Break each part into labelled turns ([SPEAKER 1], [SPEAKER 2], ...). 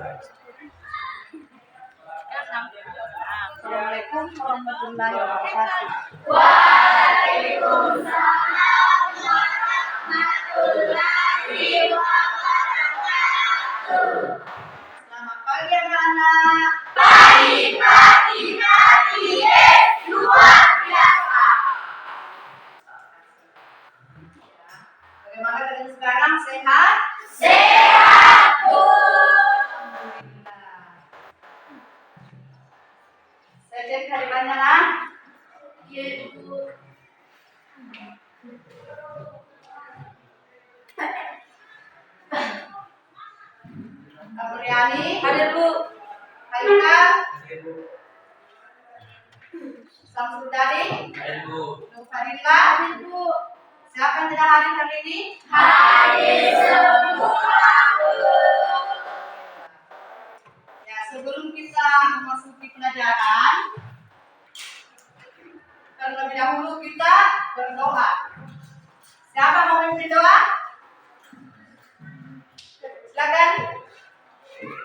[SPEAKER 1] Assalamualaikum warahmatullahi wabarakatuh.
[SPEAKER 2] Waalaikumsalam warahmatullahi wabarakatuh.
[SPEAKER 1] Selamat pagi anak-anak.
[SPEAKER 2] Pagi-pagi luar biasa.
[SPEAKER 1] Bagaimana kalian sekarang? Sehat?
[SPEAKER 2] Sehat, Bu.
[SPEAKER 1] Saya cek hari banyak.
[SPEAKER 2] Iya, Bu.
[SPEAKER 1] Kapriani,
[SPEAKER 2] Hadir, Bu.
[SPEAKER 1] Haika, Samsudari, Nurfadillah,
[SPEAKER 2] Bu.
[SPEAKER 1] siapa yang tidak hadir hari ini?
[SPEAKER 2] Hadir semua, Bu.
[SPEAKER 1] Ya, sebelum kita memasuki pelajaran, terlebih dahulu kita berdoa. Siapa mau memimpin doa? Silakan.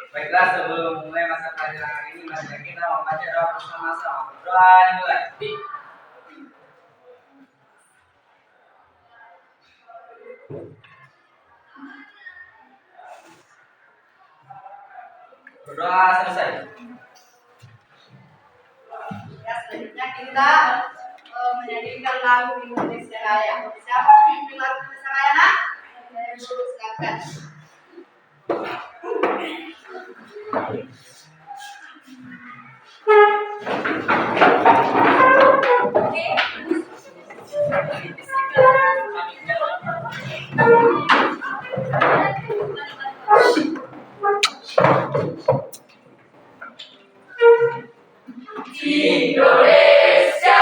[SPEAKER 3] Baiklah, sebelum mulai masa pelajaran hari ini, mari kita membaca doa bersama-sama. Berdoa dimulai. Berdoa selesai.
[SPEAKER 1] Ya, selanjutnya kita menyanyikan lagu Indonesia Raya. Siapa memimpin lagu Indonesia Raya, nak? Silakan.
[SPEAKER 2] Indonesia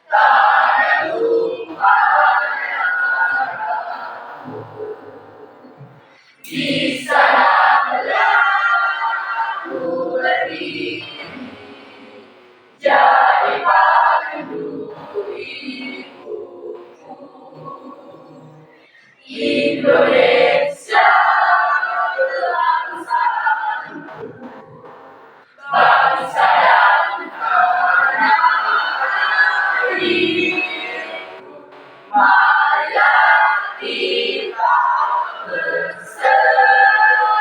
[SPEAKER 2] tanah tumpah di sana belaku berdiri jadi pandu hidupku. Indonesia bangsa dan tanah air, marilah kita berseru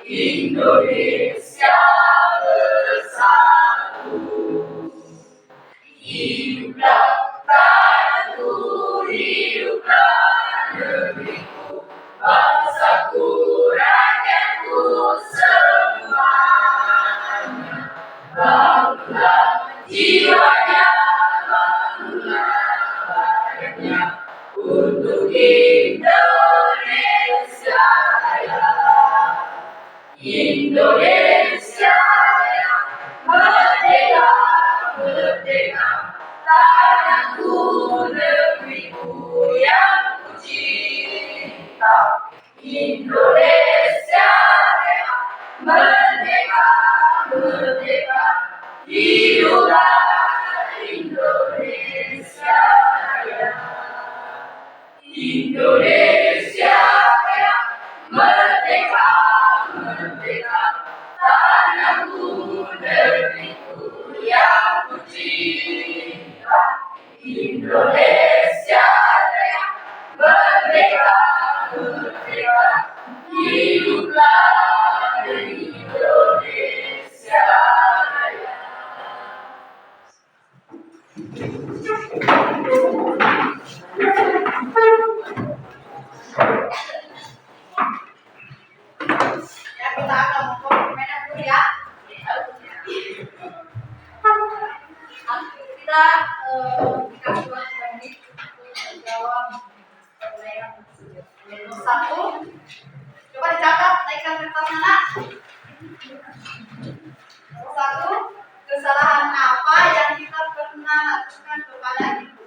[SPEAKER 2] Indonesia bersatu. Hiduplah tanahku, hiduplah negeriku, bangsaku, rakyatku semuanya. Bangunlah jiwanya, bangunlah badannya untuk Indonesia Raya. Indonesia Raya, merdeka, merdeka, tanahku, negeriku yang ku cinta. Indonesia Raya, merdeka, merdeka, hiduplah Indonesia Raya. Indonesia Raya, merdeka, merdeka, tanahku, negeriku yang ku cinta. Indonesia Raya, merdeka, merdeka, hiduplah Indonesia Raya.
[SPEAKER 1] Ya, kita akan mempermainkan dulu ya. Kita dikasih waktu menit untuk menjawab pertanyaan tersebut. Nomor 1, coba dicatat, naikkan kertasnya, nak. Nomor 1, kesalahan apa yang kita pernah lakukan kepada ibu?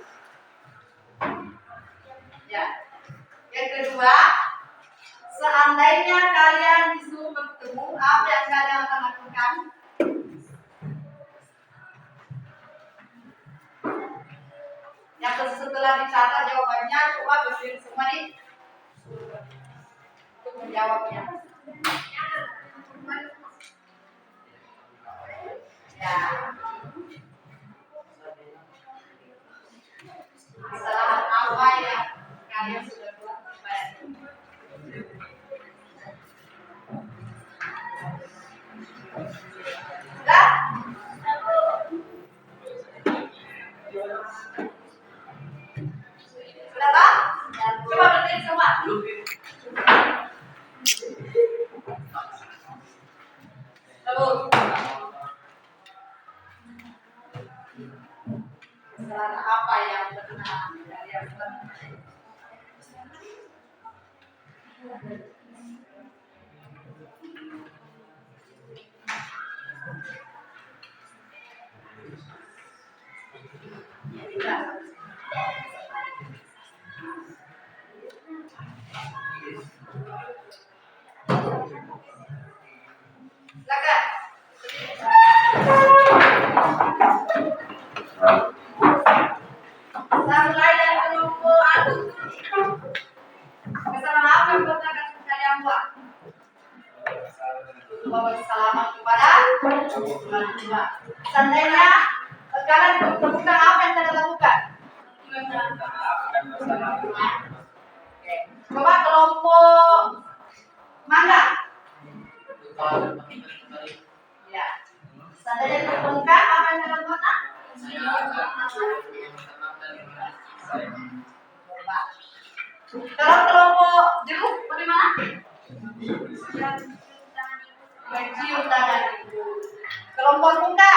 [SPEAKER 1] Ya. Yang kedua, seandainya kalian disuruh bertemu, apa yang kalian akan lakukan? Yang setelah dicatat jawabannya, coba berdiri semua nih. menjawabnya. Ya. Kesalahan apa yang kalian sudah buat? Sudah? Sudah Pak? Coba berdiri semua. Lalu. Kesalahan apa yang pernah kalian buat? Silakan. Kita mulai dari kelompok aku. Kesalahan apa yang pernah kalian buat? Memberi salaman kepada Tuhan. Seandainya kalian temukan apa yang kalian lakukan? Oke. Coba kelompok mana? Ya. Seandainya ditemukan apa yang kalian lakukan? Coba. Kalau kelompok jeruk bagaimana? Mencium tangan ibu. Kelompok muka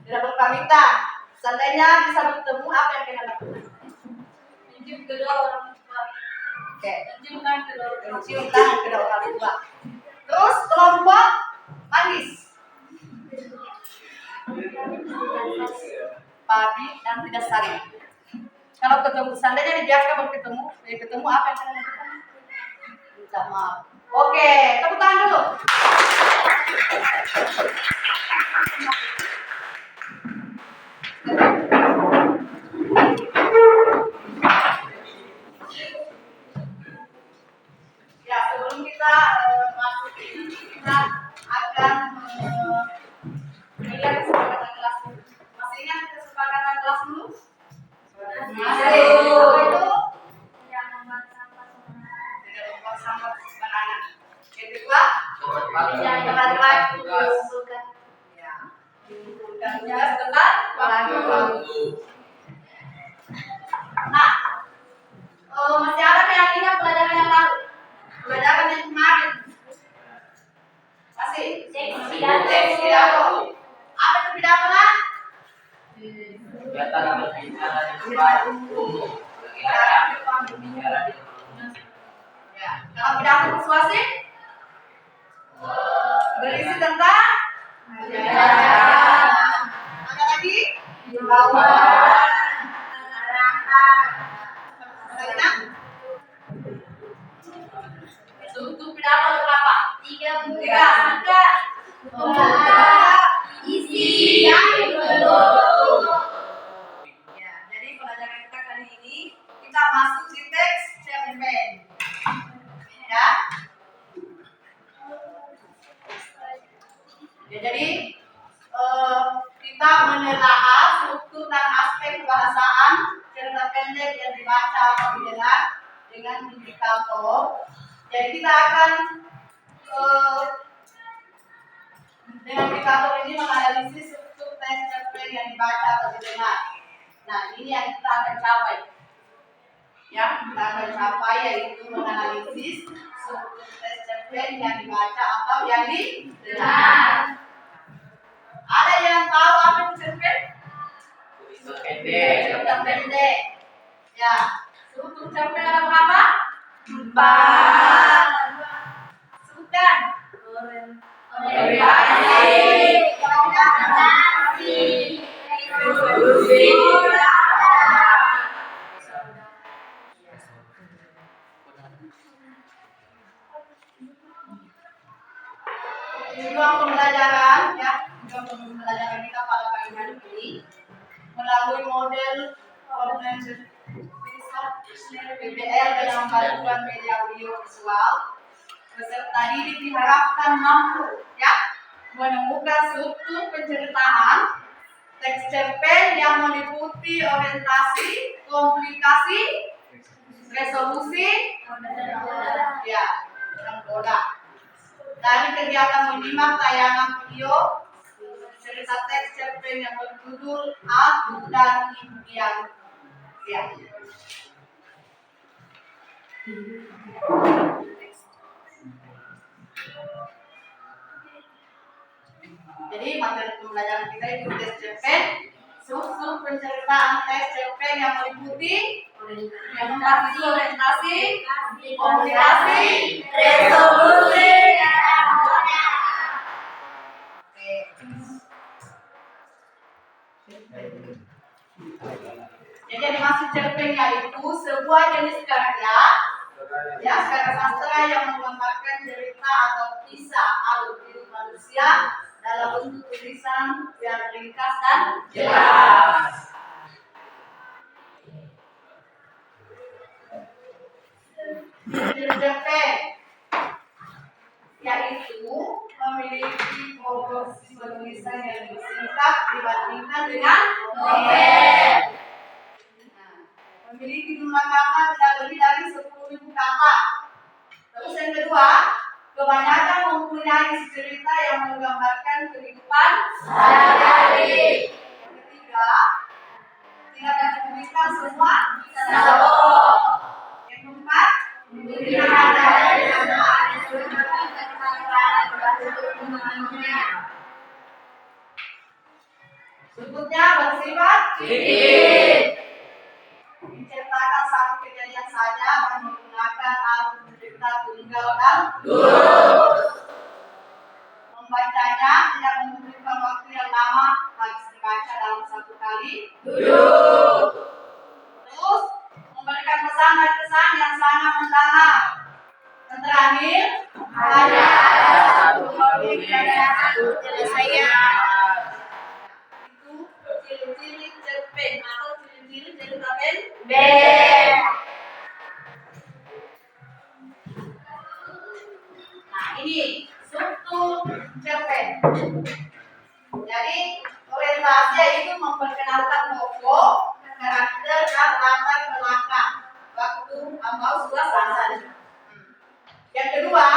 [SPEAKER 1] tidak berpamitan. Seandainya bisa bertemu, apa yang kita lakukan? Mencium kedua orang tua. Oke. Mencium tangan kedua orang tua. Terus kelompok manis. Padi dan tidak saling. Kalau ketemu, seandainya dibiarkan berketemu, ketemu apa yang kita lakukan? Minta maaf. Oke, tepuk tangan dulu. Ya, sebelum kita masuk ini, kita akan melihat kesepakatan kelas. Masih ingat kesepakatan kelas dulu? Masih. Apa itu? Yang membuat sampah sembarangan. Tidak membuat sampah sembarangan. Yang kedua, jangan lagi mengumpulkan. Ya, mengumpulkan tugas tentang waktu. Nah, masih ada yang ingat pelajaran yang lalu? Pelajaran yang kemarin? Masih? Teks pidato. Apa itu pidato, Nak?
[SPEAKER 3] Kegiatan berbicara di depan umum.
[SPEAKER 1] Ya, kalau pidato persuasif berisi tentang ajaran. Ada lagi? Himbauan, arahan. Sekarang untuk pidato berapa? 3. Isi yang belum. Ya, jadi pelajaran kita kali ini kita masuk di teks cerpen. Ya. Ya, jadi kita menelaah struktur dan aspek kebahasaan cerita pendek yang dibaca atau didengar dengan indikator. Jadi kita akan dengan indikator ini menganalisis struktur teks cerpen yang dibaca atau didengar. Nah, ini yang kita akan capai. Ya, kita akan capai yaitu menganalisis struktur teks cerpen yang dibaca atau yang didengar. Ada yang tahu apa itu cerpen? Cerita pendek. Ya, struktur cerpen ada berapa? 4. Sebutkan. Orientasi, koordinasi, introduksi, tujuan pembelajaran ya, tujuan pembelajaran kita pada pagi hari ini melalui model organization PBL dalam bantuan media audio visual. Peserta didik diharapkan mampu ya menemukan struktur penceritaan teks cerpen yang meliputi orientasi, komplikasi, resolusi, ya, dan bola. Dari kegiatan menyimak tayangan video cerita teks cerpen yang berjudul Aku dan Impian. Ya. Jadi materi pembelajaran kita itu tes cerpen, struktur penceritaan tes cerpen yang meliputi orientasi, komplikasi,
[SPEAKER 2] Resolusi.
[SPEAKER 1] Jadi yang dimaksud cerpen yaitu sebuah jenis karya ya karya sastra yang menggambarkan cerita atau kisah alur hidup manusia dalam bentuk tulisan yang ringkas dan jelas. Cerpen yaitu memiliki proporsi penulisan yang lebih singkat dibandingkan dengan novel. Memiliki jumlah kata tidak lebih dari 10.000 kata. Terus yang kedua, kebanyakan mempunyai cerita yang menggambarkan kehidupan sehari-hari. Yang ketiga, tidak dituliskan semua sabok. Yang keempat, tidak ada berikutnya bersifat fikih. Menceritakan satu kejadian saja dan menggunakan alur cerita tunggal dan lurus. Membacanya tidak membutuhkan waktu yang lama, harus dibaca dalam satu kali duduk. Terus memberikan pesan dan kesan yang sangat mendalam. Dan terakhir, hanya ada satu motif dan satu penyelesaian. Itu ciri-ciri cerpen atau ciri-ciri cerita pendek. Nah ini struktur cerpen. Jadi orientasi itu memperkenalkan tokoh, karakter dan latar belakang waktu atau suasana. Yang kedua,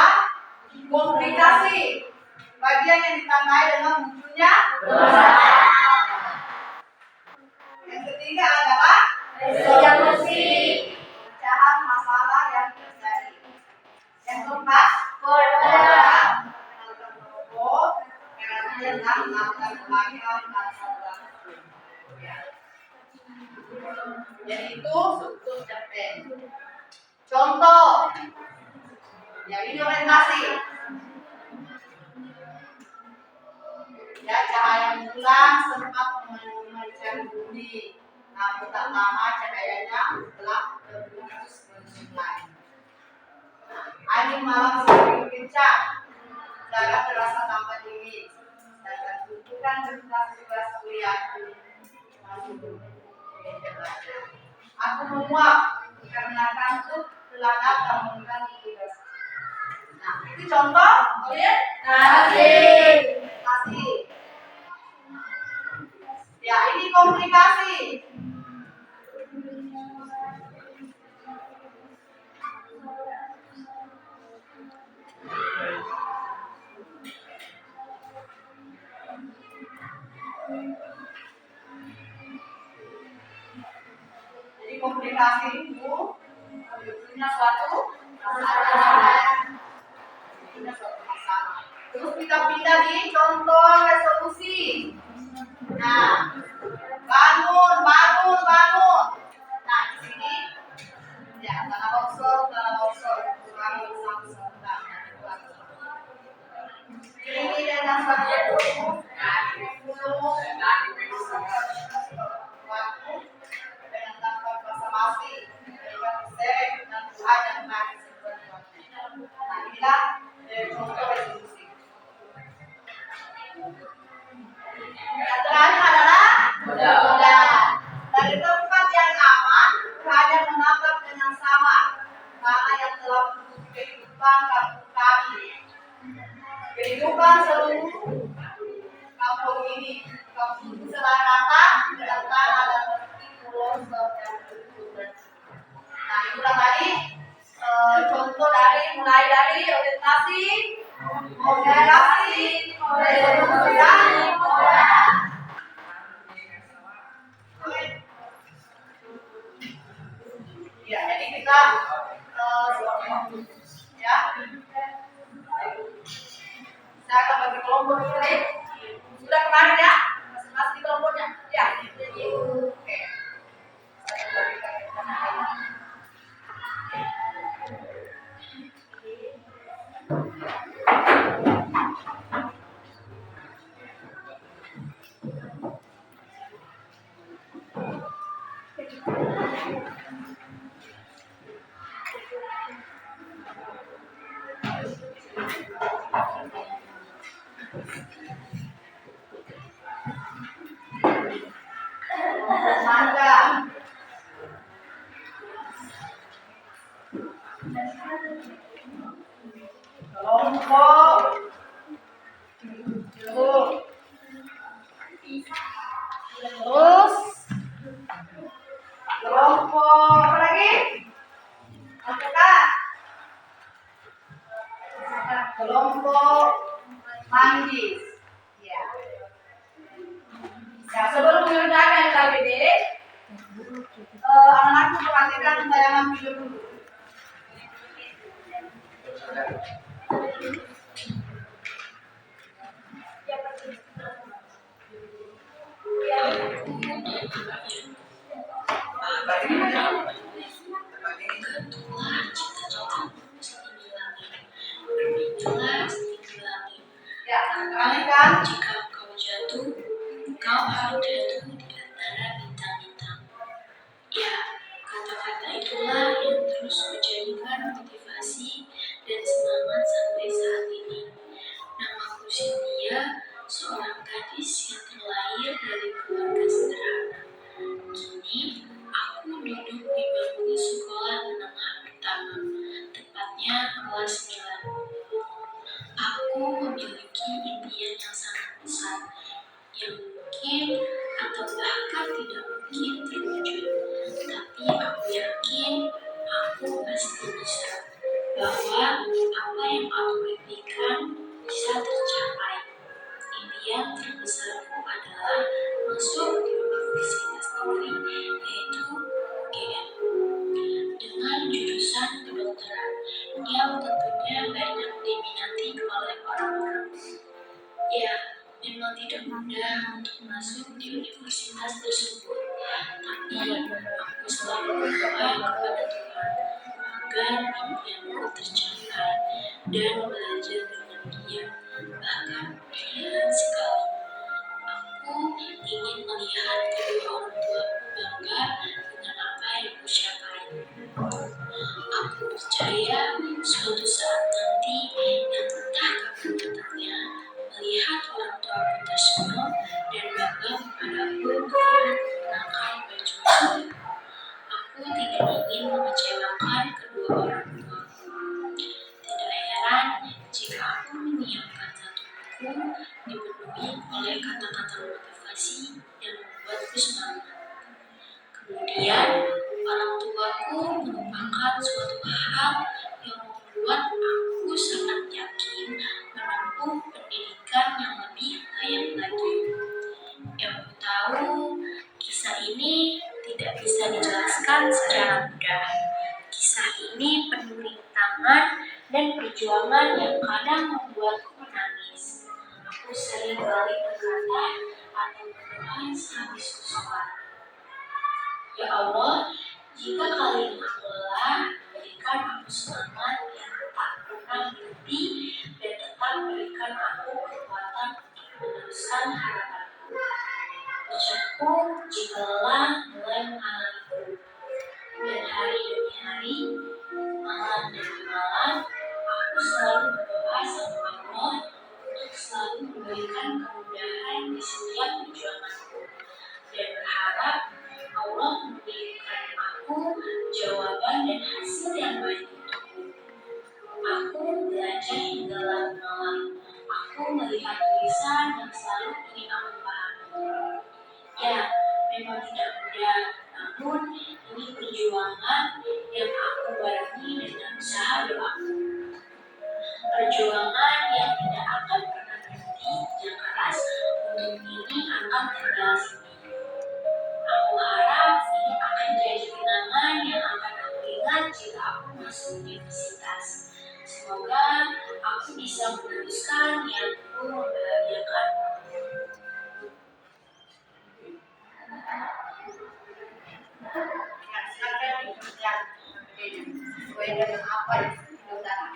[SPEAKER 1] komplikasi, bagian yang ditandai dengan munculnya permasalahan. Yang ketiga adalah resolusi, pecahan masalah yang terjadi. Yang keempat, perkenalkan tokoh, karakter dan latar belakang masalah. Jadi itu struktur cerpen. Contoh, ya ini orientasi. Ya cahaya bulan sempat memancar bumi, namun tak lama cahayanya telah terbungkus menyulai. Angin malam semakin kencang, udara terasa tambah dingin, dan tumpukan berkas tugas kuliahku masih belum belajar. Aku menguap karena kantuk telah datang mengganggu tugas. Nah, itu contoh, kemudian kasih. Ya, ini komplikasi. Jadi komplikasi itu punya suatu masalah. Terus kita pindah di contoh resolusi. Nah, bangun. Nah, di sini ya tanah longsor. Ini dengan satu waktu dengan tanpa basa-basi, dengan sering dan Tuhan yang maha sempurna. Nah, inilah contoh resolusi. Yang terakhir adalah mudah-mudahan dari tempat yang aman hanya menatap kehidupan kampung kami. Kehidupan seluruh kampung ini, kampung Selarata dalam tanah dan seperti pulau dan berikutnya. Nah, itulah tadi contoh dari mulai dari orientasi, moderasi, revolusi dan moderasi. Ya, jadi kita ya, saya akan bagi kelompok ini. Sudah kemarin ya, masing-masing kelompoknya. Ya, jadi oke. Saya bagikan ke sana. Mangga. Kelompok jeruk. Terus kelompok apa lagi? Kelompok manggis. Ya. Ya, sebelum mengerjakan KBD, anak-anakku perhatikan tayangan video dulu. Ya, perhatikan.
[SPEAKER 2] Jika kau jatuh, kau harus jatuh di antara bintang-bintang. Ya, kata-kata itulah yang terus menjadikan motivasi dan semangat sampai saat ini. Namaku Cynthia, seorang gadis yang terlahir dari keluarga sederhana. Kini, aku duduk di bangku sekolah menengah pertama, tepatnya kelas 9. Aku memiliki impian yang sangat besar, yang mungkin atau bahkan tidak mungkin terwujud. Tapi aku yakin aku pasti bisa, bahwa apa yang aku impikan bisa tercapai. Impian terbesarku adalah masuk di universitas negeri, yaitu UGM, dengan jurusan kedokteran yang tentunya banyak diminati oleh orang-orang. Ya, memang tidak mudah untuk masuk di universitas tersebut, tapi aku selalu berdoa kepada Tuhan agar impianku tercapai dan belajar dengan Dia, bahkan Dia sekali. Aku ingin melihat kedua orang tuaku bangga dengan apa yang kucapai. Aku percaya suatu saat nanti yang entah kapan datangnya, melihat orang tuaku tersenyum dan bangga kepadaku mengenakan baju muslim. Aku tidak ingin mengecewakan kedua orang tuaku. Tidak heran jika aku menyiapkan satu buku dipenuhi oleh kata-kata motivasi yang membuatku semangat. Kemudian, orang tuaku merupakan suatu hal yang membuat aku sangat yakin menempuh pendidikan yang lebih layak lagi. Yang ku tahu, kisah ini tidak bisa dijelaskan secara mudah. Kisah ini penuh rintangan dan perjuangan yang kadang membuatku menangis. Aku sering kali berkata atau berdoa sehabis sholat. Ya Allah, jika kali ini aku lelah, berikan aku semangat yang tak pernah berhenti dan tetap berikan aku kekuatan untuk meneruskan harapanku. Ucapku jika lelah mulai menghalangiku, dan hari demi hari, malam demi malam, aku selalu berdoa sama Allah untuk selalu memberikan kemudahan di setiap perjuanganku, dan berharap Allah memberikan aku jawaban dan hasil yang baik untukku. Aku aku melihat tulisan yang selalu ingin aku pahami. Ya, memang tidak mudah, namun ini perjuangan yang aku barengi dengan usaha doaku. Perjuangan yang tidak akan pernah berhenti kerja keras untuk ini akan berhasil. Aku harap ini akan jadi kenangan yang akan aku ingat jika aku masuk universitas. Semoga aku bisa meneruskan niatku membahagiakan.
[SPEAKER 1] Ya, silakan dikerjakan sesuai dengan apa yang saudara.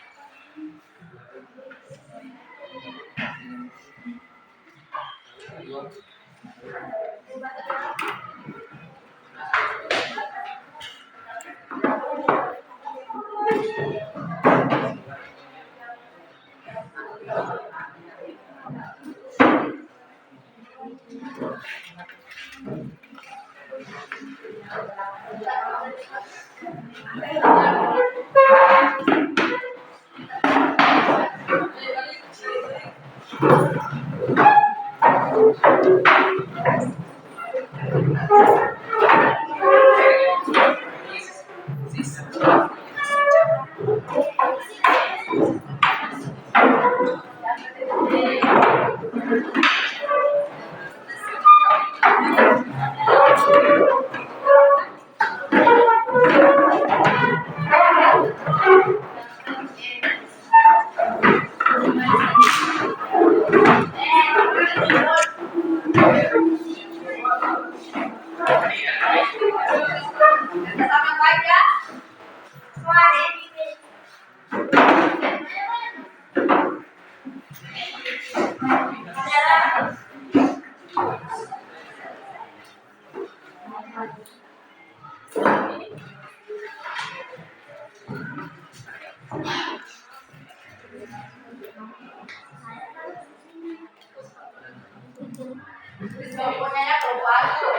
[SPEAKER 1] Sama baik ya. Pokoknya perubahan tuh.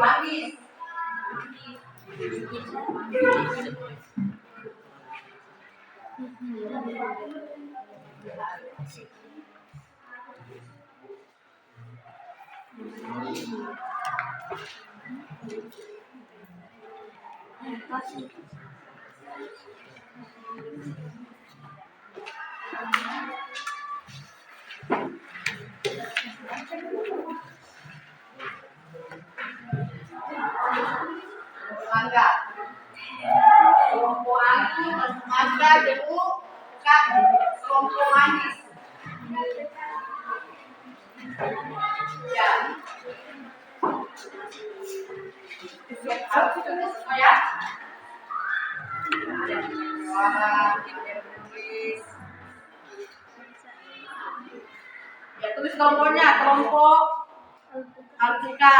[SPEAKER 1] Habis. Mangga. Kelompok angin, mangga, debu, kan, kelompok manis. Ya. Harus tulis semua ya. Wah, tulis. Ya, tulis kelompoknya, kelompok Alpuka.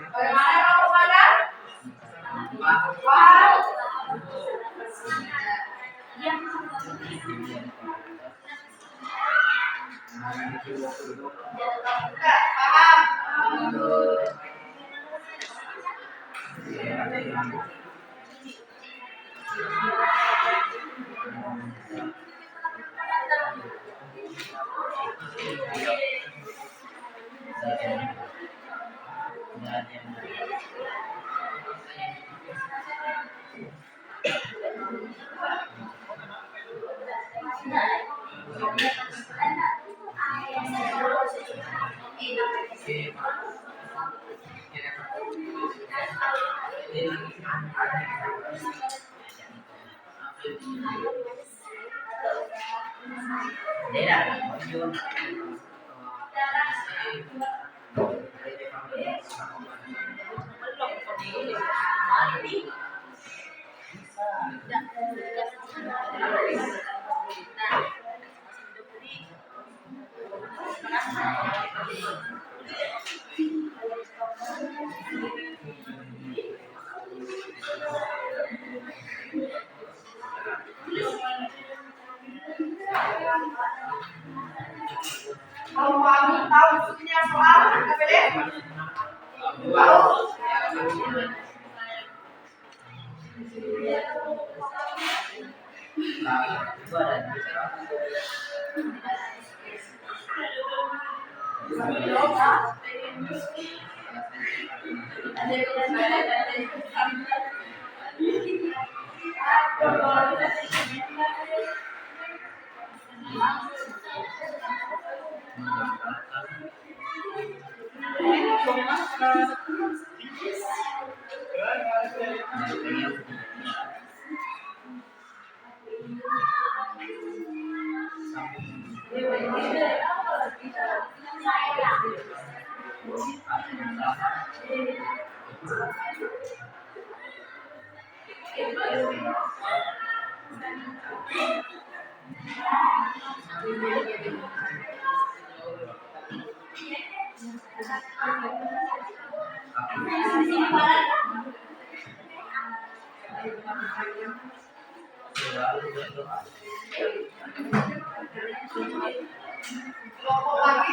[SPEAKER 1] Bagaimana kamu pada? Wow. Enggak, paham? Kalau kamu tahu maksudnya soal KPD? Kelompok lagi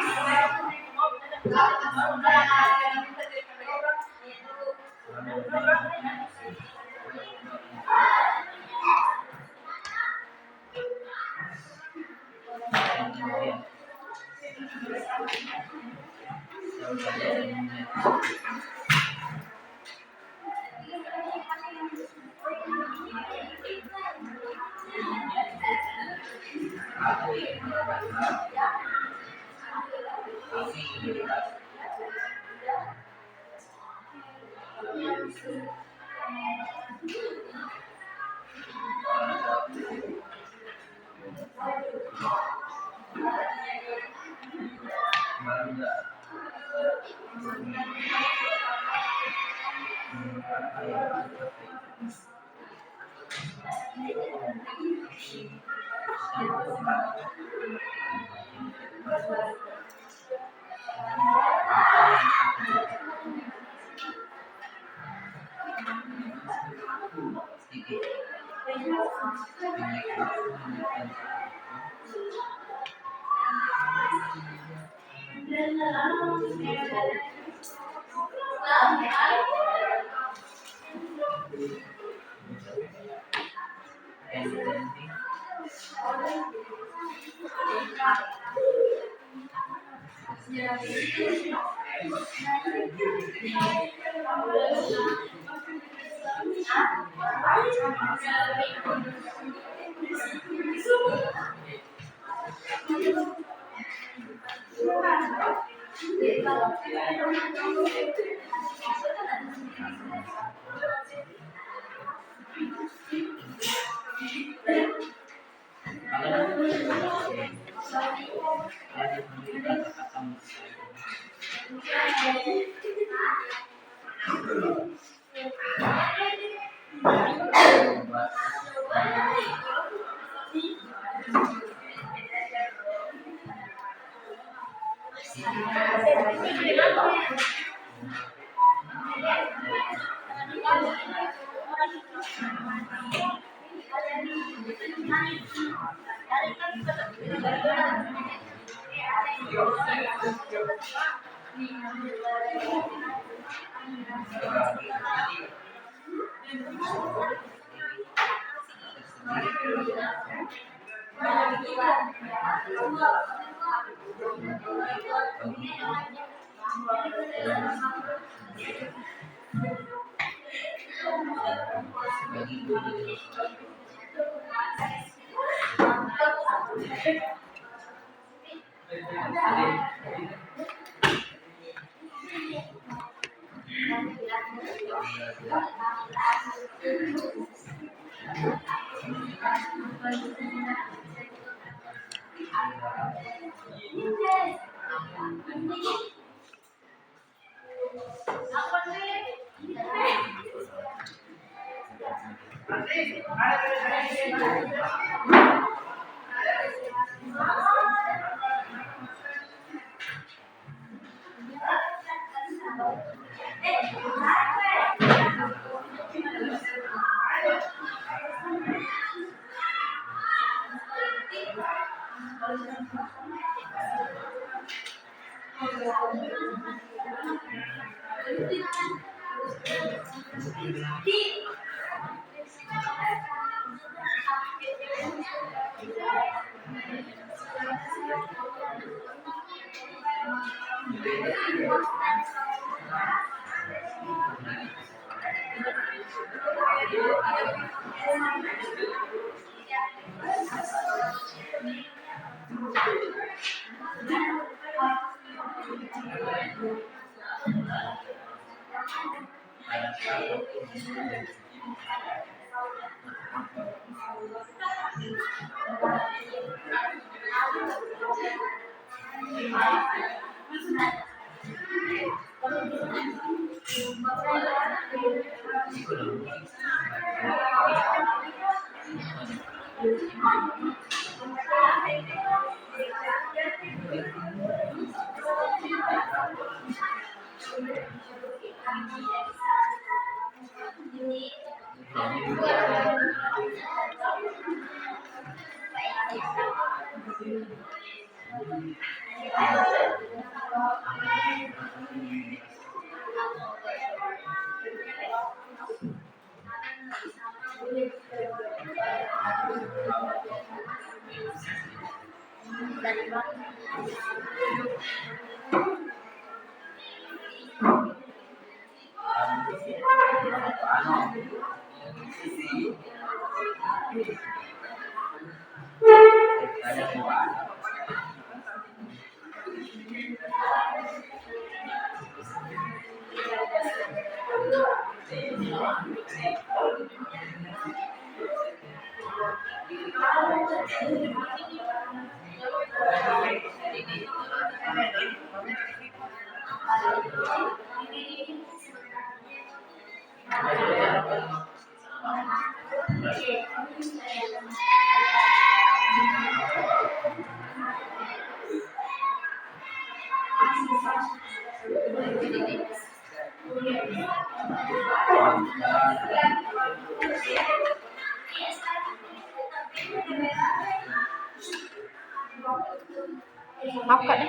[SPEAKER 1] Học cận đấy.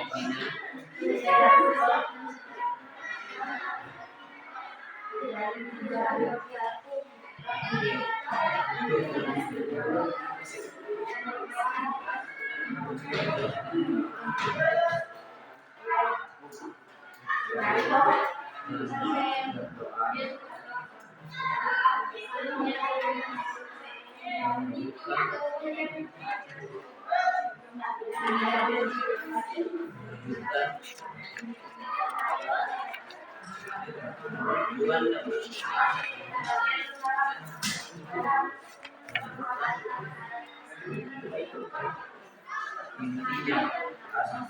[SPEAKER 3] Intinya asal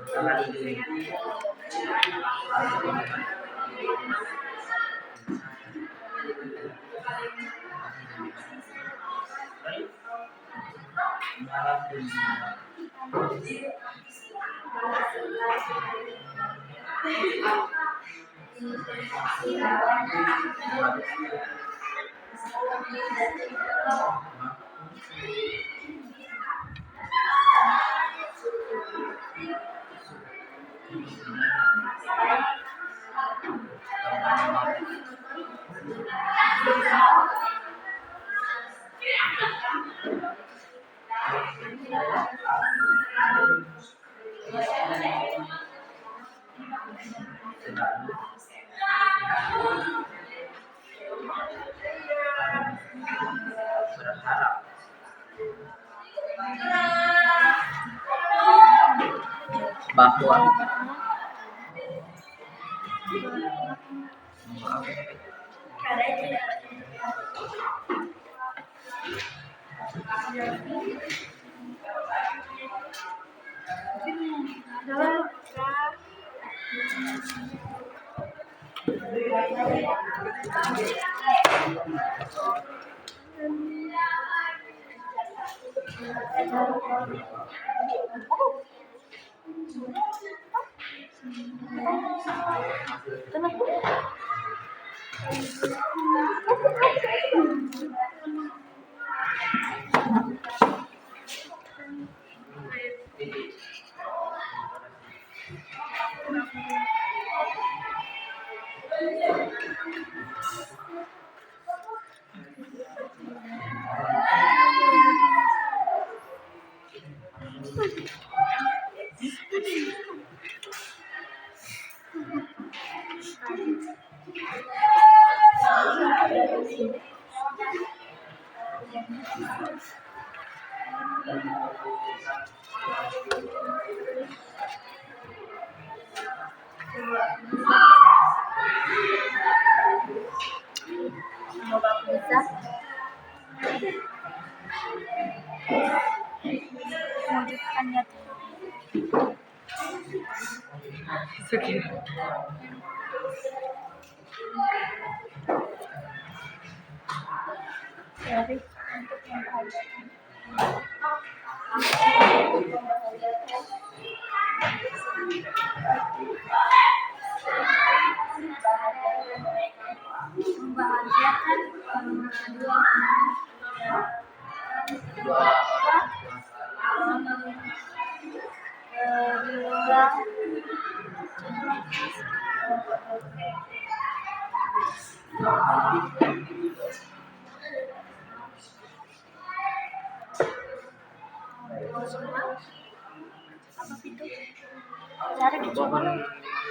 [SPEAKER 3] karena diriku malam dunia selalu berharap bahwa pohon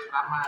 [SPEAKER 3] ramah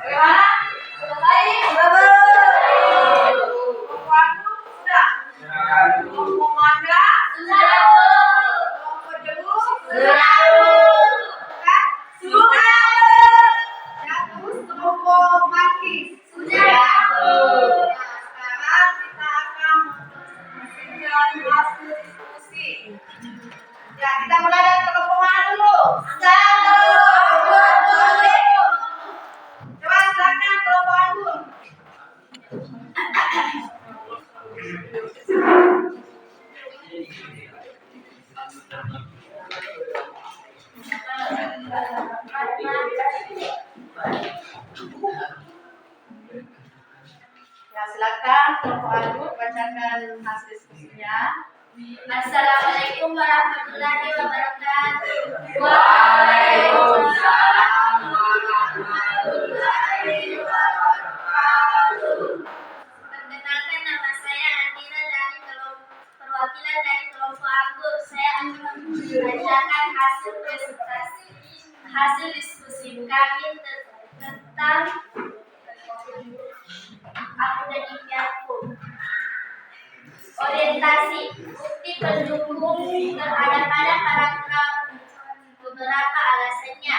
[SPEAKER 1] Bagaimana? Selesai? Kelompok aku sudah. Kelompok mangga sudah. Kelompok jambu sudah. Sudah. Ya, terus kelompok manggis sudah. Nah, sekarang kita akan menyaksikan hasil diskusi. Ya, kita mulai dari kelompok mana dulu? Satu. Coba silakan kelompok Agung. Ya, silakan kelompok Agung bacakan hasil diskusinya.
[SPEAKER 2] Assalamualaikum warahmatullahi wabarakatuh.
[SPEAKER 1] Waalaikumsalam warahmatullahi wabarakatuh.
[SPEAKER 2] Perkenalkan, nama saya Andina dari perwakilan dari kelompok Anggur. Saya akan membacakan hasil diskusi kami tentang aku dan impianku. Orientasi bukti pendukung terhadap pada paragraf beberapa alasannya.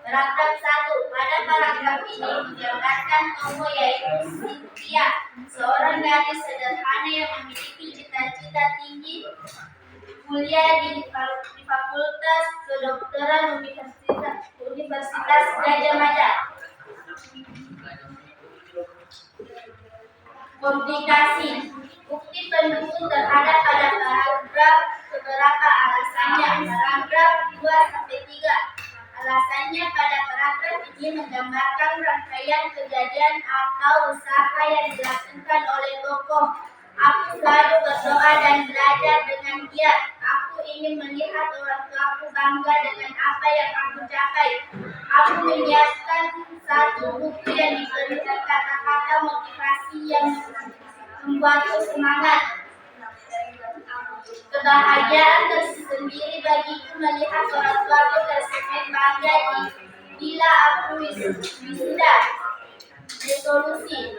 [SPEAKER 2] Paragraf 1. Pada paragraf ini menggambarkan tokoh yaitu Cynthia, seorang gadis sederhana yang memiliki cita-cita tinggi kuliah di Fakultas Kedokteran Universitas Gadjah Mada. Komplikasi bukti pendukung terhadap pada paragraf beberapa alasannya. Paragraf 2-3. Alasannya pada paragraf ini menggambarkan rangkaian kejadian atau usaha yang dilakukan oleh tokoh. Aku selalu berdoa dan belajar dengan giat. Aku ingin melihat orang tuaku bangga dengan apa yang aku capai. Aku menyiapkan satu buku yang diberikan kata-kata motivasi yang membuatku semangat. Kebahagiaan tersendiri bagiku melihat orang tuaku tersebut bangga bila aku wisuda. Resolusi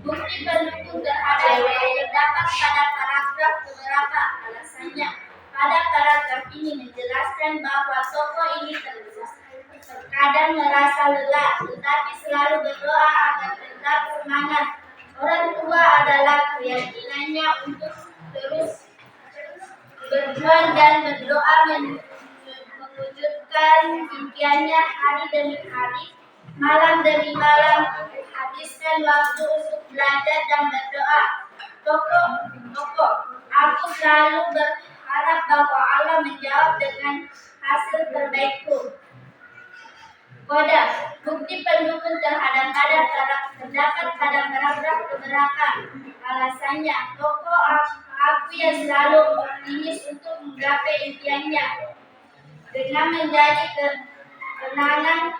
[SPEAKER 2] bukti pendukung terhadap yang terdapat pada paragraf beberapa alasannya. Pada paragraf ini menjelaskan bahwa tokoh ini terkadang merasa lelah, tetapi selalu berdoa agar tetap semangat. Orang tua adalah keyakinannya untuk terus berjuang dan berdoa mewujudkan impiannya hari demi hari, malam demi malam, habiskan waktu untuk belajar dan berdoa. Tokoh, aku selalu berharap bahwa Allah menjawab dengan hasil terbaikku. Kode bukti pendukung terhadap terdapat pada paragraf beberapa alasannya. Tokoh aku yang selalu optimis untuk menggapai impiannya dengan menjadi kenangan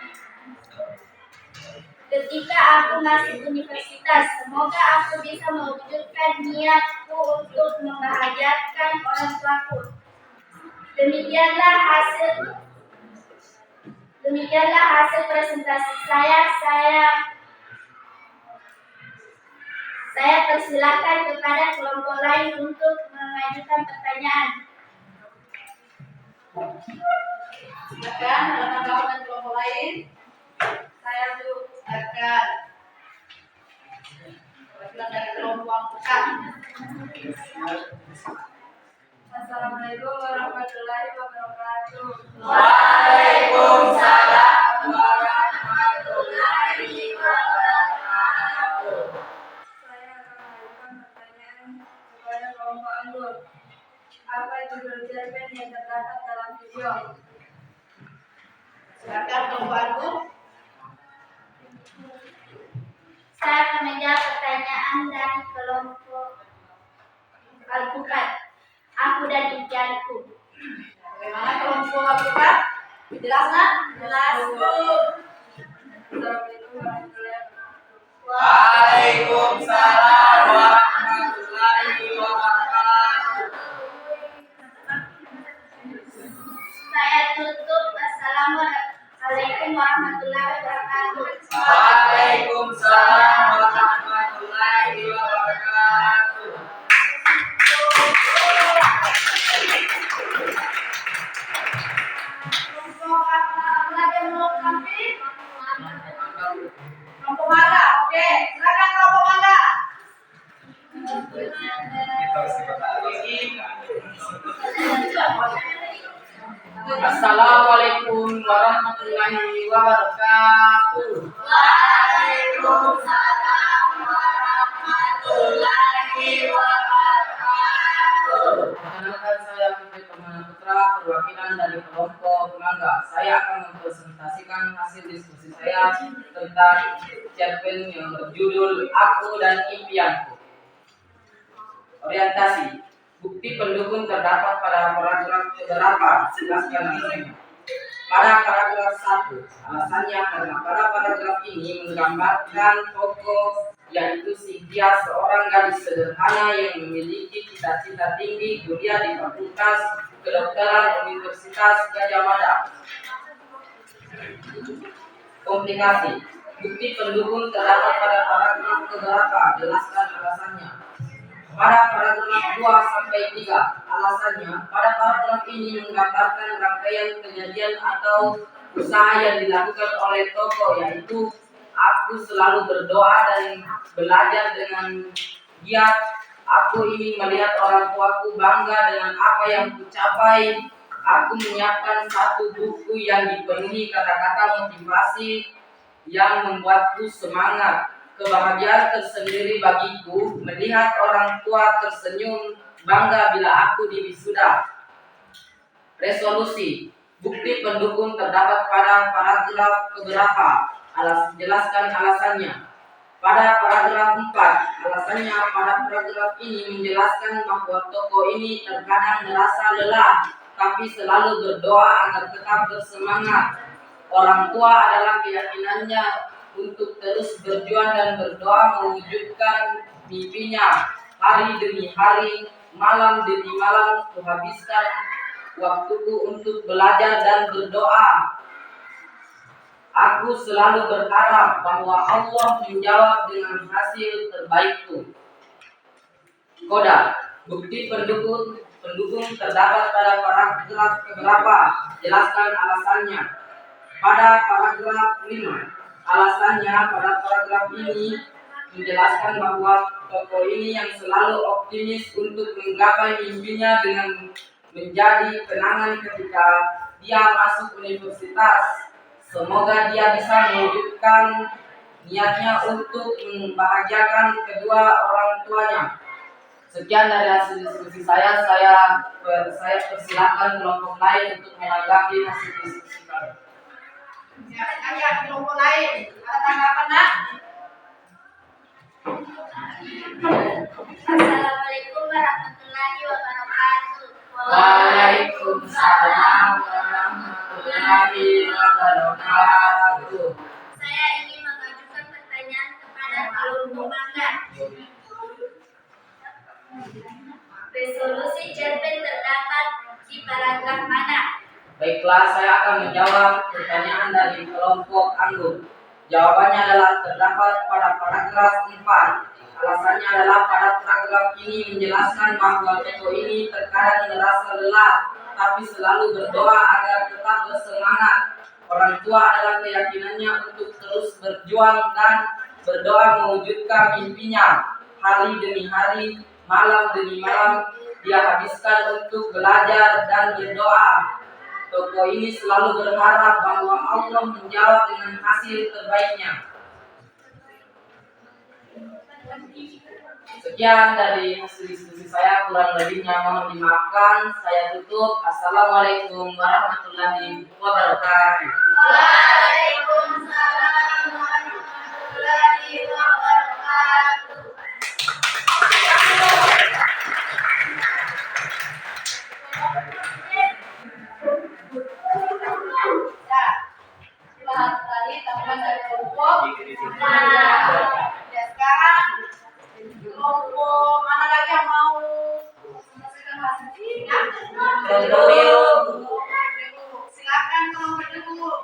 [SPEAKER 2] ketika aku masih universitas. Semoga aku bisa mewujudkan niatku untuk membahagiakan orang tuaku. Demikianlah hasil presentasi saya. Saya persilakan kepada kelompok lain untuk mengajukan pertanyaan.
[SPEAKER 1] Silakan teman-teman dan kelompok lain. Saya dulu akan perwakilan dari kelompok angkutan. Assalamualaikum warahmatullahi wabarakatuh. Waalaikumsalam warahmatullahi wabarakatuh. Saya akan mengajukan pertanyaan kepada kelompok anggur. Apa itu cerpen yang terdapat dalam video? Silakan kelompok anggur.
[SPEAKER 2] Saya akan menjawab pertanyaan dari kelompok alpukat. Aku dan impianku.
[SPEAKER 1] Bagaimana kelompok alpukat? Jelas nak? Jelas Bu.
[SPEAKER 3] Waalaikumsalam warahmatullahi wabarakatuh.
[SPEAKER 2] Saya tutup.
[SPEAKER 1] Kelompok mangga, oke. Silakan kelompok mangga.
[SPEAKER 4] Assalamualaikum warahmatullahi wabarakatuh.
[SPEAKER 2] Waalaikumsalam warahmatullahi wabarakatuh.
[SPEAKER 4] Perkenalkan saya Putri Permana Putra, perwakilan dari kelompok mangga. Saya akan mempresentasikan hasil diskusi saya tentang cerpen yang berjudul Aku dan Impianku. Orientasi. Bukti pendukung terdapat pada paragraf beberapa. Jelaskan alasannya. Pada paragraf 1, alasannya karena pada paragraf ini menggambarkan tokoh yaitu Cynthia, seorang gadis sederhana yang memiliki cita-cita tinggi kuliah di Fakultas Kedokteran Universitas Gadjah Mada. Komplikasi. Bukti pendukung terdapat pada paragraf beberapa. Jelaskan alasannya. Pada paragraf 2 sampai 3, alasannya pada paragraf ini menggambarkan rangkaian kejadian atau usaha yang dilakukan oleh tokoh, yaitu aku selalu berdoa dan belajar dengan giat. Aku ingin melihat orang tuaku bangga dengan apa yang kucapai. Aku menyiapkan satu buku yang dipenuhi kata-kata motivasi yang membuatku semangat. Kebahagiaan tersendiri bagiku melihat orang tua tersenyum bangga bila aku diwisuda. Resolusi. Bukti pendukung terdapat pada paragraf keberapa. Jelaskan alasannya. Pada paragraf 4, alasannya pada paragraf ini menjelaskan bahwa tokoh ini terkadang merasa lelah, tapi selalu berdoa agar tetap bersemangat. Orang tua adalah keyakinannya untuk terus berjuang dan berdoa mewujudkan mimpinya. Hari demi hari, malam demi malam, kuhabiskan waktuku untuk belajar dan berdoa. Aku selalu berharap bahwa Allah menjawab dengan hasil terbaikku. Koda. Bukti pendukung terdapat pada paragraf keberapa. Jelaskan alasannya. Pada paragraf 5. Alasannya pada paragraf ini menjelaskan bahwa tokoh ini yang selalu optimis untuk menggapai mimpinya dengan menjadi kenangan ketika dia masuk universitas. Semoga dia bisa mewujudkan niatnya untuk membahagiakan kedua orang tuanya. Sekian dari hasil diskusi saya. Saya persilakan kelompok lain untuk menanggapi hasil diskusi kami.
[SPEAKER 1] Ya, ajak kelompok lain. Ada tanggapan, Nak?
[SPEAKER 2] Assalamualaikum warahmatullahi wabarakatuh.
[SPEAKER 4] Waalaikumsalam warahmatullahi wabarakatuh.
[SPEAKER 2] Saya ingin mengajukan pertanyaan kepada kelompok mangga. Resolusi cerpen terdapat di paragraf mana?
[SPEAKER 4] Baiklah, saya akan menjawab pertanyaan dari kelompok anggur. Jawabannya adalah terdapat pada paragraf 4. Alasannya adalah pada paragraf ini menjelaskan bahwa tokoh ini terkadang merasa lelah, tapi selalu berdoa agar tetap bersemangat. Orang tua adalah keyakinannya untuk terus berjuang dan berdoa mewujudkan mimpinya. Hari demi hari, malam demi malam, dia habiskan untuk belajar dan berdoa. Tokoh ini selalu berharap bahwa Allah menjawab dengan hasil terbaiknya. Sekian dari hasil diskusi saya, kurang lebihnya mohon dimaafkan. Saya tutup. Assalamualaikum warahmatullahi wabarakatuh.
[SPEAKER 2] Waalaikumsalam warahmatullahi wabarakatuh.
[SPEAKER 1] Ya. Dibahas tadi teman dari kelompok. Ya, sekarang kelompok mana lagi yang mau selesaikan hasilnya? Silakan kelompok dulu.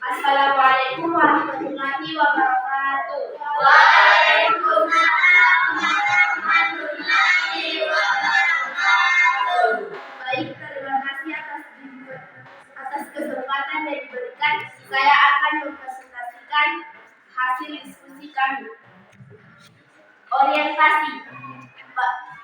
[SPEAKER 2] Assalamualaikum warahmatullahi wabarakatuh.
[SPEAKER 5] Baik, terima kasih atas kesempatan yang diberikan. Saya akan mempresentasikan hasil diskusi kami. Orientasi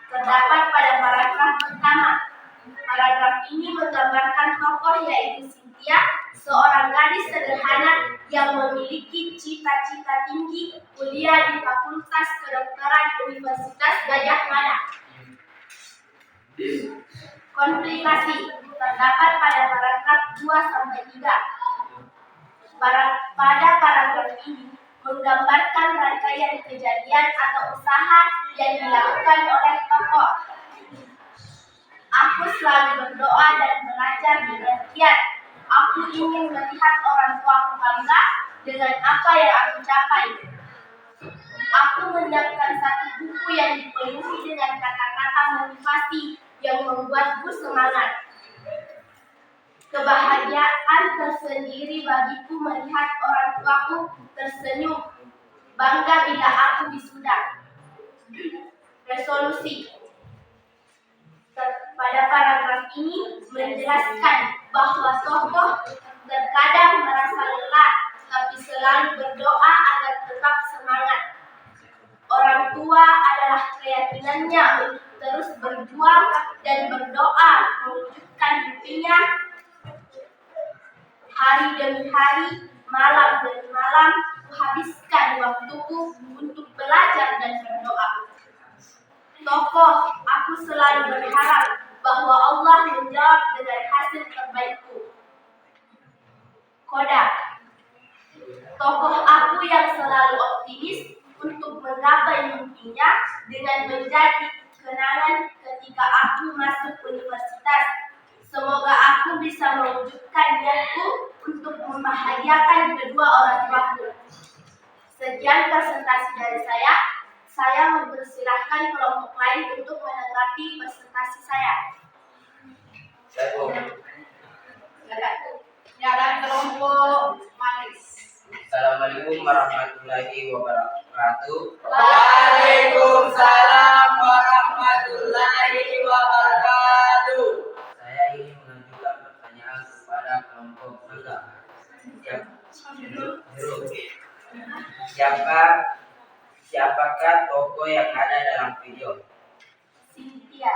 [SPEAKER 5] terdapat pada paragraf pertama. Paragraf ini menggambarkan tokoh yaitu Cynthia, seorang gadis sederhana yang memiliki cita-cita tinggi kuliah di Fakultas Kedokteran Universitas Gadjah Mada. Komplikasi terdapat pada paragraf 2 sampai 3. Pada paragraf ini menggambarkan rangkaian kejadian atau usaha yang dilakukan oleh tokoh. Aku selalu berdoa dan belajar dengan giat. Aku ingin melihat orang tuaku bangga dengan apa yang aku capai. Aku menyiapkan satu buku yang dipenuhi dengan kata-kata motivasi yang membuatku semangat. Kebahagiaan tersendiri bagiku melihat orang tuaku tersenyum, bangga bila aku wisuda. Resolusi pada paragraf ini menjelaskan bahwa tokoh terkadang merasa lelah, tapi selalu berdoa agar tetap semangat. Orang tua adalah keyakinannya untuk terus berjuang dan berdoa mewujudkan mimpinya. Hari demi hari, malam demi malam, kuhabiskan waktuku untuk belajar dan berdoa. Tokoh, aku selalu berharap bahwa Allah menjawab dengan hasil terbaikku. Koda, tokoh aku yang selalu optimis untuk menggapai mimpinya dengan menjadi kenangan ketika aku masuk universitas. Semoga aku bisa mewujudkan niatku untuk membahagiakan kedua orang tuaku. Sekian presentasi dari saya. Saya mempersilahkan kelompok lain untuk menanggapi presentasi saya.
[SPEAKER 1] Ya, dan kelompok manis.
[SPEAKER 4] Assalamualaikum warahmatullahi wabarakatuh.
[SPEAKER 3] Waalaikumsalam warahmatullahi wabarakatuh.
[SPEAKER 4] Saya ingin mengajukan pertanyaan kepada kelompok Mangga. Siapakah tokoh yang ada dalam video?
[SPEAKER 5] Cynthia.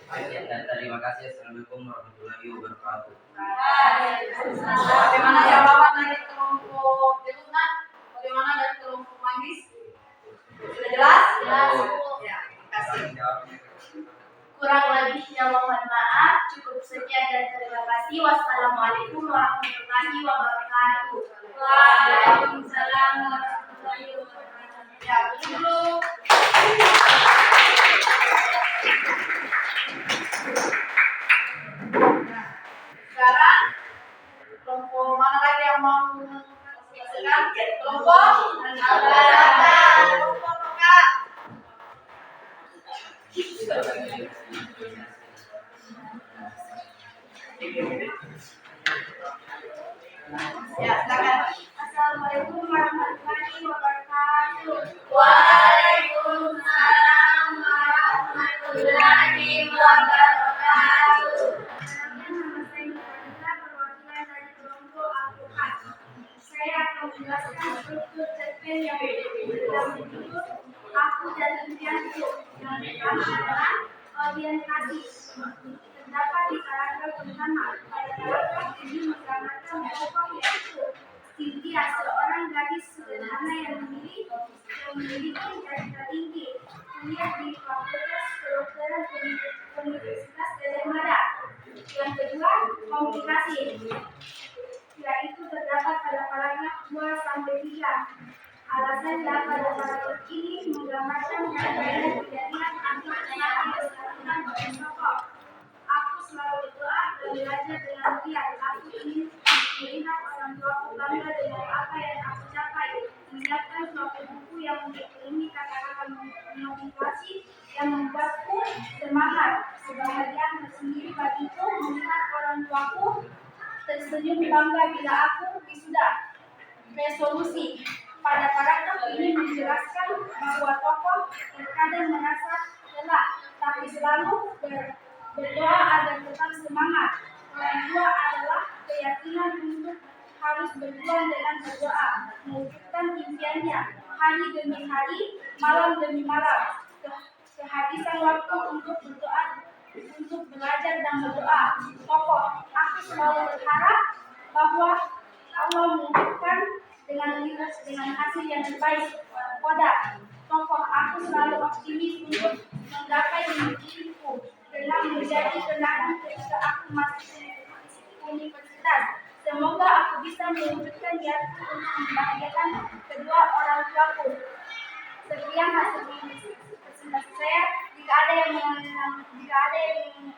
[SPEAKER 4] Dan terima kasih. Assalamualaikum warahmatullahi wabarakatuh.
[SPEAKER 1] Bagaimana jawaban dari kelompok Jeluna? Bagaimana dari kelompok Manggis? Sudah jelas?
[SPEAKER 5] Jelas.
[SPEAKER 1] Ya, terima kasih.
[SPEAKER 5] Kurang lebihnya mohon maaf. Cukup sekian dan terima kasih. Wassalamualaikum warahmatullahi wabarakatuh. Waalaikumsalam warahmatullahi wabarakatuh.
[SPEAKER 1] Ya, dulu. Sekarang kelompok mana lagi yang mau menjelaskan? Kelompok kelompok Toka. Ya, silakan.
[SPEAKER 5] Assalamualaikum warahmatullahi wabarakatuh.
[SPEAKER 1] Waalaikumsalam warahmatullahi wabarakatuh.
[SPEAKER 5] Nama saya Nurhanita, perwakilan dari kelompok Alpukat. Saya akan menjelaskan struktur cerpen yang dalam judul Aku dan Impianku. Yang pertama adalah orientasi. Terdapat di paragraf pertama. Pada paragraf ini menggambarkan tokoh yaitu Cynthia, seorang gadis sederhana yang memiliki cita-cita tinggi, kuliah di Fakultas Kedokteran Universitas Gadjah Mada. Yang kedua, komplikasi, yaitu terdapat pada paragraf 2 sampai 3. Alasannya pada paragraf ini menggambarkan rangkaian kejadian atau usaha yang dilakukan oleh tokoh. Aku selalu berdoa dan belajar dengan giat. Aku ingin melihat orang tuaku bangga dengan apa yang aku capai. Menyiapkan suatu buku yang dipenuhi kata-kata motivasi yang membuatku semangat. Kebahagiaan tersendiri bagiku melihat orang tuaku tersenyum bangga bila aku wisuda. Resolusi Pada paragraf ini menjelaskan bahwa tokoh terkadang merasa lelah, tapi selalu berdoa agar tetap semangat. Orang tua adalah keyakinan untuk harus berjuang dengan berdoa, mewujudkan impiannya hari demi hari, malam demi malam. Kehabisan waktu untuk berdoa, untuk belajar dan berdoa. Tokoh, aku selalu berharap bahwa Allah mewujudkan dengan hasil yang terbaik. Koda, tokoh, aku selalu optimis untuk menggapai mimpiku dengan menjadi kenangan ketika aku masih universitas. Semoga aku bisa mewujudkan niatku untuk membahagiakan kedua orang tuaku. Sekian hasil presentasi saya. Jika ada yang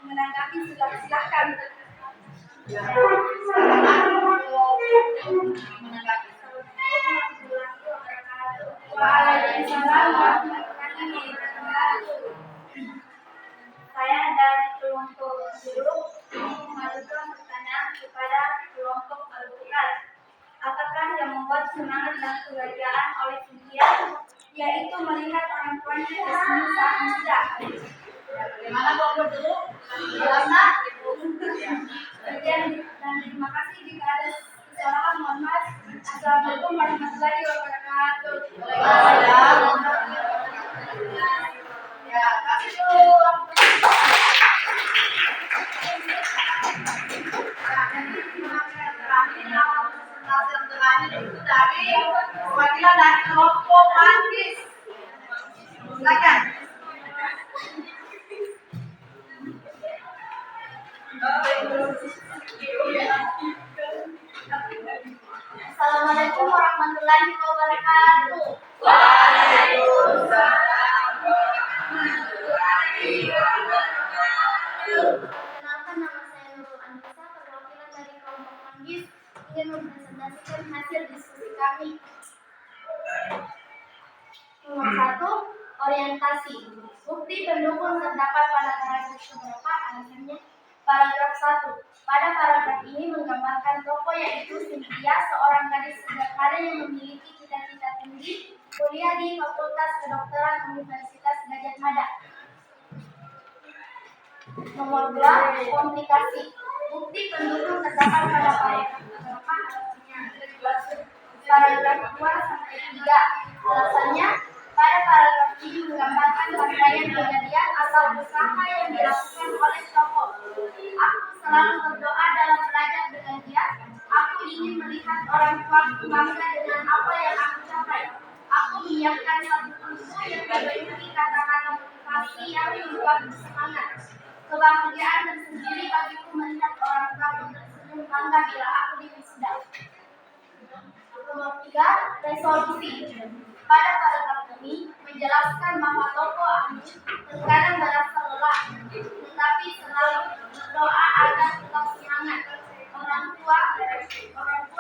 [SPEAKER 5] menanggapi, silakan. Waalaikumsalam warahmatullahi wabarakatuh. Saya dari kelompok guru mengajukan pertanyaan kepada kelompok Al-Quran. Apakah yang membuat semangat dan kebahagiaan oleh Cynthia, yaitu melihat orang tuanya tersenyum saat muda.
[SPEAKER 1] Bagaimana kelompok dulu? Jelas nak?
[SPEAKER 5] Sekian dan terima kasih. Jika ada kesalahan, mohon maaf. Assalamualaikum warahmatullahi wabarakatuh.
[SPEAKER 1] Ya, kasih dulu. Terakhir itu dari perwakilan dari kelompok Manggis. Silakan.
[SPEAKER 5] Assalamualaikum warahmatullahi wabarakatuh.
[SPEAKER 3] Waalaikumsalam warahmatullahi wabarakatuh.
[SPEAKER 5] Perkenalkan, nama saya Nurul Anissa, perwakilan dari kelompok Manggis, ingin mempresentasikan hasil diskusi kami. Nomor 1, orientasi. Bukti pendukung terdapat pada paragraf beberapa, alasannya. Paragraf 1. Pada paragraf ini menggambarkan tokoh yaitu Cynthia, seorang gadis sederhana yang memiliki cita-cita tinggi, kuliah di Fakultas Kedokteran Universitas Gadjah Mada. Nomor 2, komplikasi. Bukti pendukung terdapat pada paragraf beberapa, alasannya. Paragraf 2 sampai 3. Alasannya, pada paragraf ini menggambarkan rangkaian kejadian atau usaha yang dilakukan oleh tokoh. Aku selalu berdoa dalam belajar dengan giat. Aku ingin melihat orang tuaku bangga dengan apa yang aku capai. Aku menyiapkan satu buku yang berisi kata-kata motivasi yang membuatku semangat. Kebahagiaan tersendiri bagiku melihat orang tuaku tersenyum bangga bila aku diwisuda. Nomor 3, resolusi. Pada paragraf ini menjelaskan bahwa tokoh Anu terkadang merasa lelah, tetapi selalu berdoa agar tetap semangat. Orang tua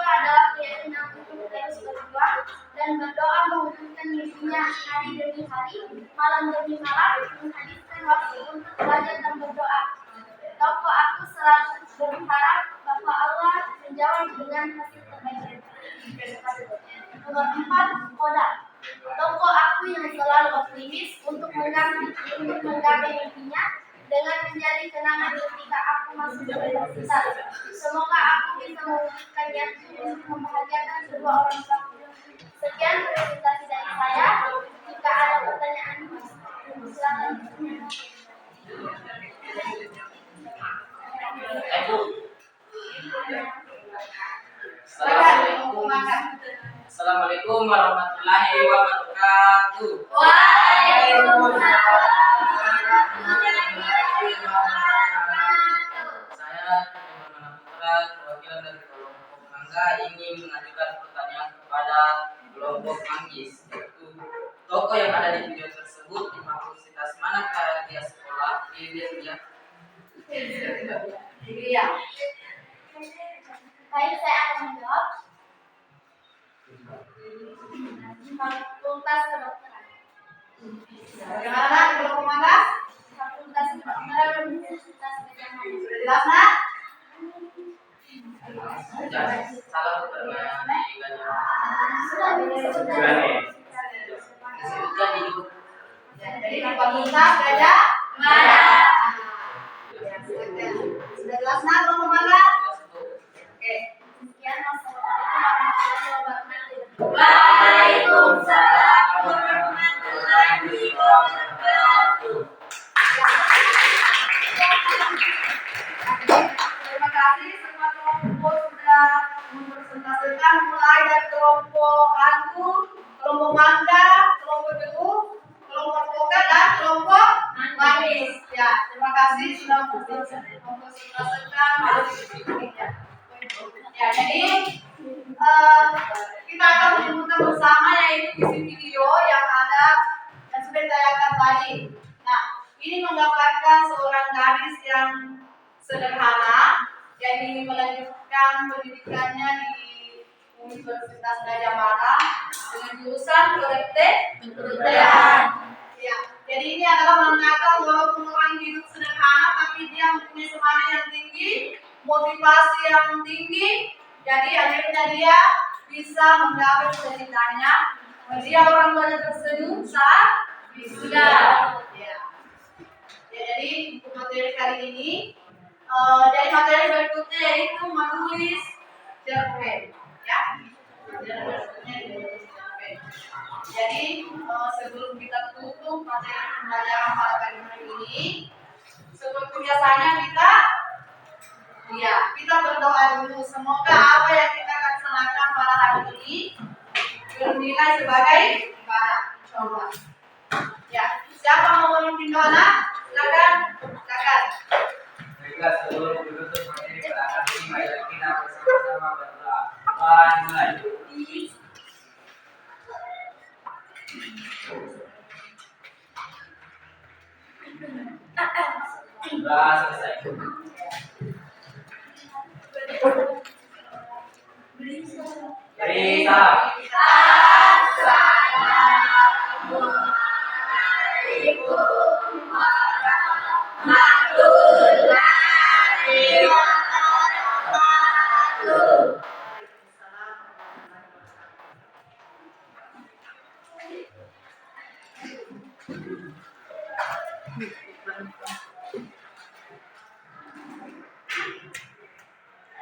[SPEAKER 5] adalah keyakinan untuk terus berjuang dan berdoa mewujudkan mimpinya hari demi hari, malam demi malam, menghabiskan waktu untuk belajar dan berdoa. Tokoh aku selalu berharap bahwa Allah menjawab dengan hasil terbaik. Nomor 4, koda. Tokoh aku yang selalu optimis untuk menggapai mimpinya dengan menjadi kenangan ketika aku masuk universitas. Semoga aku bisa mewujudkan niatku untuk membahagiakan kedua orang tuaku. Sekian presentasi dari saya. Jika ada pertanyaan, silakan.
[SPEAKER 4] Assalamualaikum warahmatullahi wabarakatuh.
[SPEAKER 5] Waalaikumsalam.
[SPEAKER 4] Saya Bagaimana Putra, perwakilan dari kelompok Mangga, ingin mengajukan pertanyaan kepada kelompok Manggis, yaitu tokoh yang ada di video tersebut di fakultas manakah dia sekolah? Dia.
[SPEAKER 1] Iya.
[SPEAKER 5] Baik, saya akan menjawab. Fakultas Kedokteran.
[SPEAKER 1] Bagaimana kelompok Mangga?
[SPEAKER 5] Fakultas Kedokteran Universitas Gadjah Mada.
[SPEAKER 1] Sudah jelas nak?
[SPEAKER 4] Salah pertanyaan di Gadjah.
[SPEAKER 3] Berani.
[SPEAKER 4] Disebutkan di buku.
[SPEAKER 1] Ya, jadi tempat pusat gajah mada. Sudah jelas nak kelompok mada? Oke.
[SPEAKER 5] Sekian, wassalamualaikum warahmatullahi wabarakatuh.
[SPEAKER 2] Waalaikumsalam warahmatullahi wabarakatuh.
[SPEAKER 1] Terima kasih semua kelompok sudah mempresentasikan mulai dari kelompok Anggur, kelompok Mangga, kelompok Teguh, kelompok Pokat dan kelompok Manis. Ya, terima kasih sudah mempresentasikan. Ya, jadi kita akan menyebutkan bersama yaitu isi video yang ada yang sudah ditayangkan tadi. Nah, ini menggambarkan seorang gadis yang sederhana yang ingin melanjutkan pendidikannya di Universitas Gadjah Mada dengan jurusan kedokteran. Ya, jadi ini adalah menandakan walaupun orang hidup sederhana tapi dia mempunyai semangat yang tinggi, motivasi yang tinggi. Jadi akhirnya dia bisa menggapai cita-citanya. Dia orang tuanya tersenyum saat wisuda. Ya. Jadi untuk materi kali ini, jadi materi berikutnya yaitu menulis cerpen. Ya. Jadi sebelum kita tutup materi pembelajaran pada pagi hari ini, seperti biasanya kita berdoa dulu. Semoga apa yang kita laksanakan pada hari ini bernilai sebagai ibadah. Insyaallah. Ya, siapa mau memimpin doa? Silakan.
[SPEAKER 3] Baiklah, sebelum menutup materi pada hari ini, mari kita bersama-sama berdoa. Tuhan, mulai. Doa selesai. Beri salam.
[SPEAKER 2] Warahmatullahi wabarakatuh.